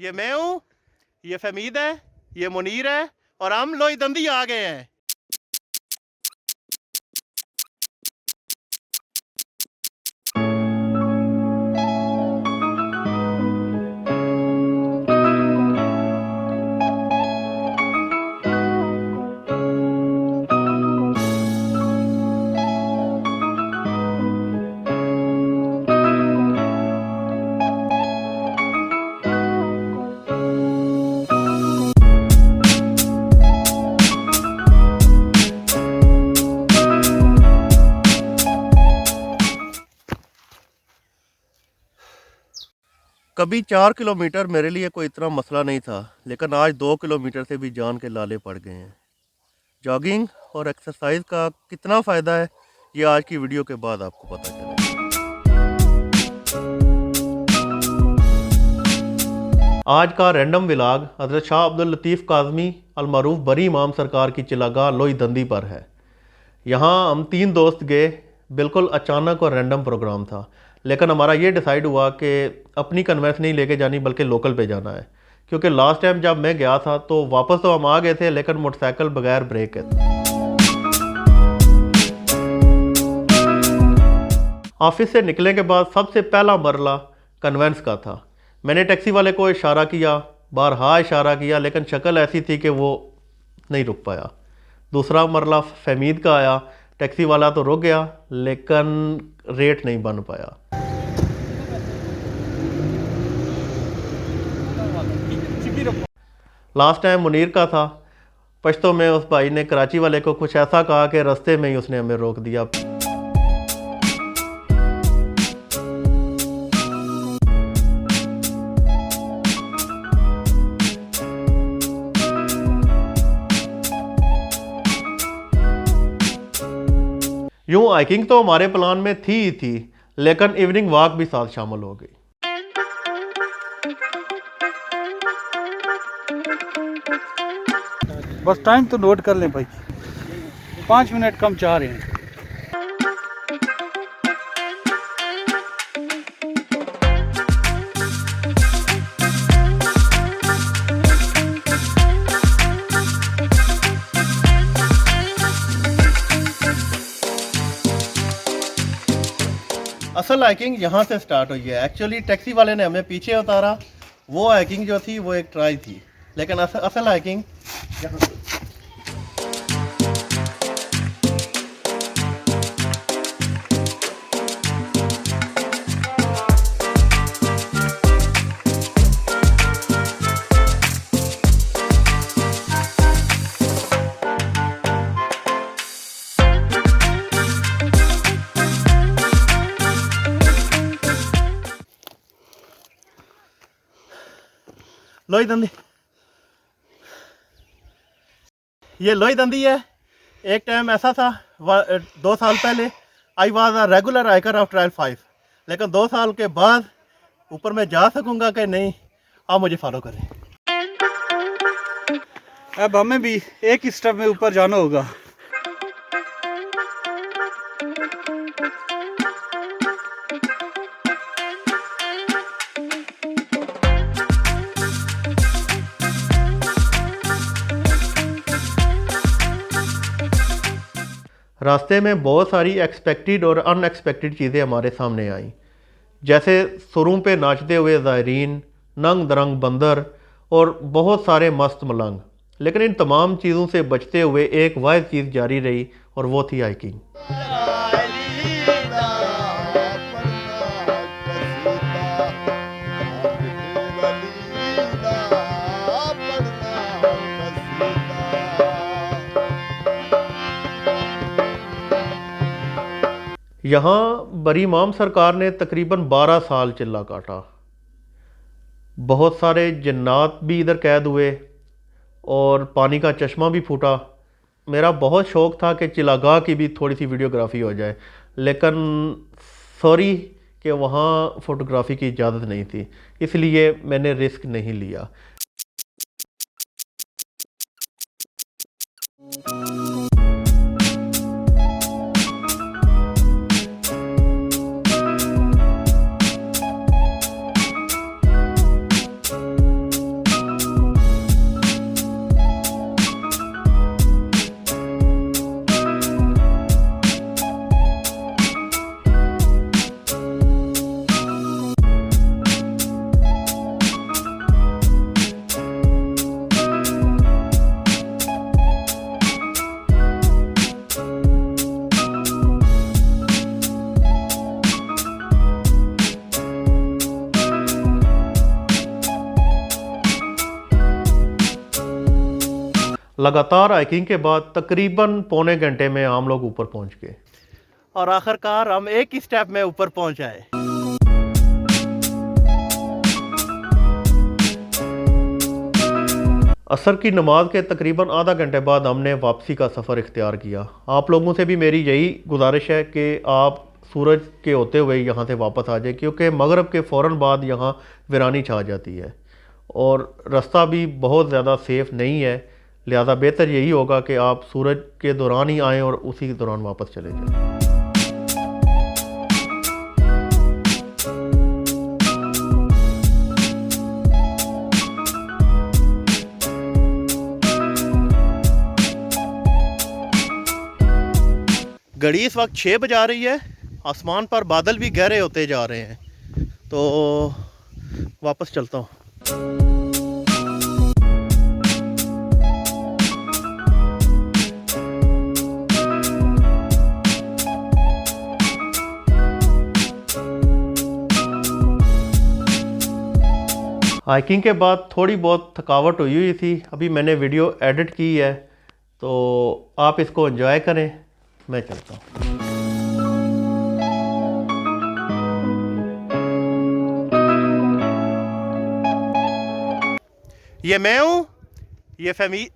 ये मैं हूँ, ये फमीद है, ये मुनीर है और हम लोई दंदी आ गए हैं। कभी 4 किलोमीटर मेरे लिए कोई इतना मसला नहीं था, लेकिन आज 2 किलोमीटर से भी जान के लाले पड़ गए हैं। जॉगिंग और एक्सरसाइज का कितना फ़ायदा है, ये आज की वीडियो के बाद आपको पता चलेगा। आज का रैंडम व्लॉग हज़रत शाह अब्दुल लतीफ़ काज़मी अलमारूफ बरी इमाम सरकार की चिलागाह लोई दंदी पर है। यहाँ हम 3 दोस्त गए, बिल्कुल अचानक और रैंडम प्रोग्राम था, लेकिन हमारा ये डिसाइड हुआ कि अपनी कन्वेंस नहीं लेके जानी बल्कि लोकल पे जाना है, क्योंकि लास्ट टाइम जब मैं गया था तो वापस तो हम आ गए थे लेकिन मोटरसाइकिल बगैर ब्रेक है। ऑफिस से निकलने के बाद सबसे पहला मरला कन्वेंस का था। मैंने टैक्सी वाले को इशारा किया, बारहा इशारा किया, लेकिन शक्ल ऐसी थी कि वो नहीं रुक पाया। दूसरा मरला फमीद का आया, टैक्सी वाला तो रुक गया लेकिन रेट नहीं बन पाया। लास्ट टाइम मुनीर का था। पश्तो में उस भाई ने कराची वाले को कुछ ऐसा कहा कि रास्ते में ही उसने हमें रोक दिया। यूं हाइकिंग तो हमारे प्लान में थी ही थी, लेकिन इवनिंग वॉक भी साथ शामिल हो गई। बस टाइम तो नोट कर लें भाई, 5 मिनट कम चाह रहे हैं। असल हाइकिंग यहाँ से स्टार्ट हुई है। एक्चुअली टैक्सी वाले ने हमें पीछे उतारा, वो हाइकिंग जो थी वो एक ट्राई थी, लेकिन असल हाइकिंग यहाँ से। लोई दंदी, ये लोई दंदी है। एक टाइम ऐसा था 2 साल पहले, I was a regular hiker of trial 5, लेकिन 2 साल के बाद ऊपर मैं जा सकूंगा कि नहीं, आप मुझे फॉलो करें। अब हमें भी एक ही स्टेप में ऊपर जाना होगा। रास्ते में बहुत सारी एक्सपेक्टेड और अनएक्सपेक्टेड चीज़ें हमारे सामने आईं, जैसे सुरों पे नाचते हुए ज़ायरीन, नंग दरंग बंदर और बहुत सारे मस्त मलंग। लेकिन इन तमाम चीज़ों से बचते हुए एक वाहिद चीज़ जारी रही और वो थी हाइकिंग। यहाँ बरी इमाम सरकार ने तकरीबन 12 साल चिल्ला काटा। बहुत सारे जन्नात भी इधर कैद हुए और पानी का चश्मा भी फूटा। मेरा बहुत शौक़ था कि चिलागाह की भी थोड़ी सी वीडियोग्राफी हो जाए, लेकिन सॉरी कि वहाँ फ़ोटोग्राफी की इजाज़त नहीं थी, इसलिए मैंने रिस्क नहीं लिया। लगातार हाइकिंग के बाद तकरीबन पौने घंटे में हम लोग ऊपर पहुंच गए और आखिरकार हम एक ही स्टेप में ऊपर पहुंच आए। असर की नमाज के तकरीबन आधा घंटे बाद हमने वापसी का सफ़र इख्तियार किया। आप लोगों से भी मेरी यही गुजारिश है कि आप सूरज के होते हुए यहाँ से वापस आ जाए, क्योंकि मगरिब के फ़ौरन बाद यहाँ वीरानी छा जाती है और रास्ता भी बहुत ज़्यादा सेफ़ नहीं है। लिहाजा बेहतर यही होगा कि आप सूरज के दौरान ही आएँ और उसी के दौरान वापस चले जाएँ। घड़ी इस वक्त 6 बजा रही है। आसमान पर बादल भी गहरे होते जा रहे हैं, तो वापस चलता हूँ। हाइकिंग के बाद थोड़ी बहुत थकावट हुई थी। अभी मैंने वीडियो एडिट की है, तो आप इसको एंजॉय करें। मैं चलता हूँ। ये मैं हूँ, ये फैमी